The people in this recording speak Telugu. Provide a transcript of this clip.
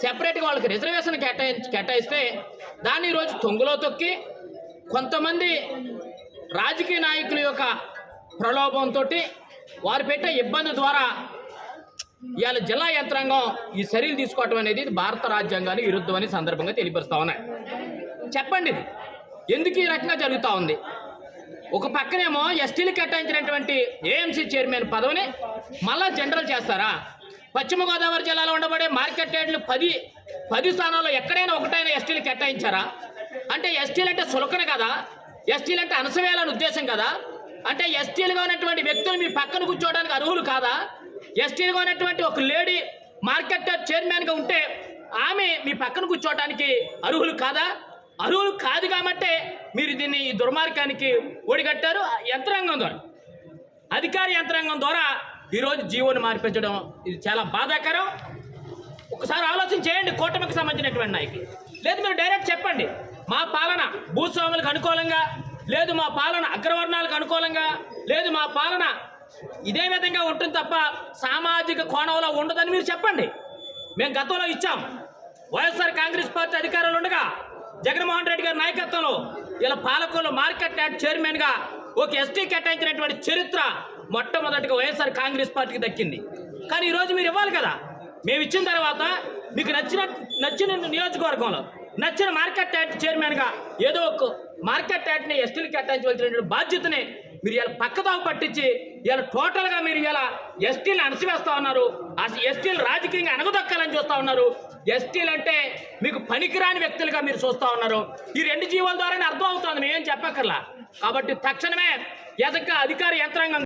సెపరేట్గా వాళ్ళకి రిజర్వేషన్ కేటాయిస్తే దాన్ని ఈరోజు తొంగలో తొక్కి కొంతమంది రాజకీయ నాయకుల యొక్క ప్రలోభంతో వారు పెట్టే ఇబ్బంది ద్వారా ఇవాళ జిల్లా యంత్రాంగం ఈ చర్యలు తీసుకోవటం అనేది భారత రాజ్యాంగానికి విరుద్ధమని సందర్భంగా తెలియపరుస్తూ ఉన్నాయి. చెప్పండి ఎందుకు ఈ రకంగా జరుగుతూ ఉంది? ఒక పక్కనేమో ఎస్టీలు కేటాయించినటువంటి ఏఎంసీ చైర్మన్ పదవిని మళ్ళా జనరల్ చేస్తారా? పశ్చిమ గోదావరి జిల్లాలో ఉండబడే మార్కెట్ యార్డులు 10 స్థానాల్లో ఎక్కడైనా ఒకటైనా ఎస్టీలు కేటాయించారా? అంటే ఎస్టీలు అంటే సులకన కదా, ఎస్టీలు అంటే అణసవేయాలని ఉద్దేశం కదా, అంటే ఎస్టీలుగా ఉన్నటువంటి వ్యక్తులు మీ పక్కన కూర్చోవడానికి అర్హులు కాదా? ఎస్టీలుగా ఉన్నటువంటి ఒక లేడీ మార్కెట్ చైర్మన్గా ఉంటే ఆమె మీ పక్కన కూర్చోవడానికి అర్హులు కాదా? అర్హులు కాదు కాబట్టి మీరు దీన్ని ఈ దుర్మార్గానికి ఒడిగట్టారు. యంత్రాంగం ద్వారా, అధికార యంత్రాంగం ద్వారా ఈరోజు జీవోని మార్పించడం ఇది చాలా బాధాకరం. ఒకసారి ఆలోచన చేయండి కూటమికి సంబంధించినటువంటి నాయకులు. లేదు మీరు డైరెక్ట్ చెప్పండి మా పాలన భూస్వాములకు అనుకూలంగా లేదు, మా పాలన అగ్రవర్ణాలకు అనుకూలంగా లేదు, మా పాలన ఇదే విధంగా ఉంటుంది తప్ప సామాజిక కోణంలో ఉండదని మీరు చెప్పండి. మేము గతంలో ఇచ్చాం. వైఎస్ఆర్ కాంగ్రెస్ పార్టీ అధికారంలో ఉండగా జగన్మోహన్ రెడ్డి గారి నాయకత్వంలో ఇలా పాలకులు మార్కెట్ యార్డ్ చైర్మన్గా ఒక ఎస్టీ కేటాయించినటువంటి చరిత్ర మొట్టమొదటిగా వైఎస్ఆర్ కాంగ్రెస్ పార్టీకి దక్కింది. కానీ ఈరోజు మీరు ఇవ్వాలి కదా. మేము ఇచ్చిన తర్వాత మీకు నచ్చిన నియోజకవర్గంలో నచ్చిన మార్కెట్ యార్డ్ చైర్మన్గా ఏదో ఒక మార్కెట్ యార్డ్ని ఎస్టీలు కేటాయించవలసినటువంటి బాధ్యతని మీరు ఇలా పక్కదావు పట్టించి ఇలా టోటల్గా మీరు ఇలా ఎస్టీలు అణసివేస్తూ ఉన్నారు. ఎస్టీలు రాజకీయంగా అణగదొక్కాలని చూస్తూ ఉన్నారు. ఎస్టీలు అంటే మీకు పనికిరాని వ్యక్తులుగా మీరు చూస్తూ ఉన్నారు. ఈ 2 జీవోల ద్వారానే అర్థం అవుతుంది, మేమేం చెప్పక్కర్లా. కాబట్టి తక్షణమే అధికార యంత్రాంగం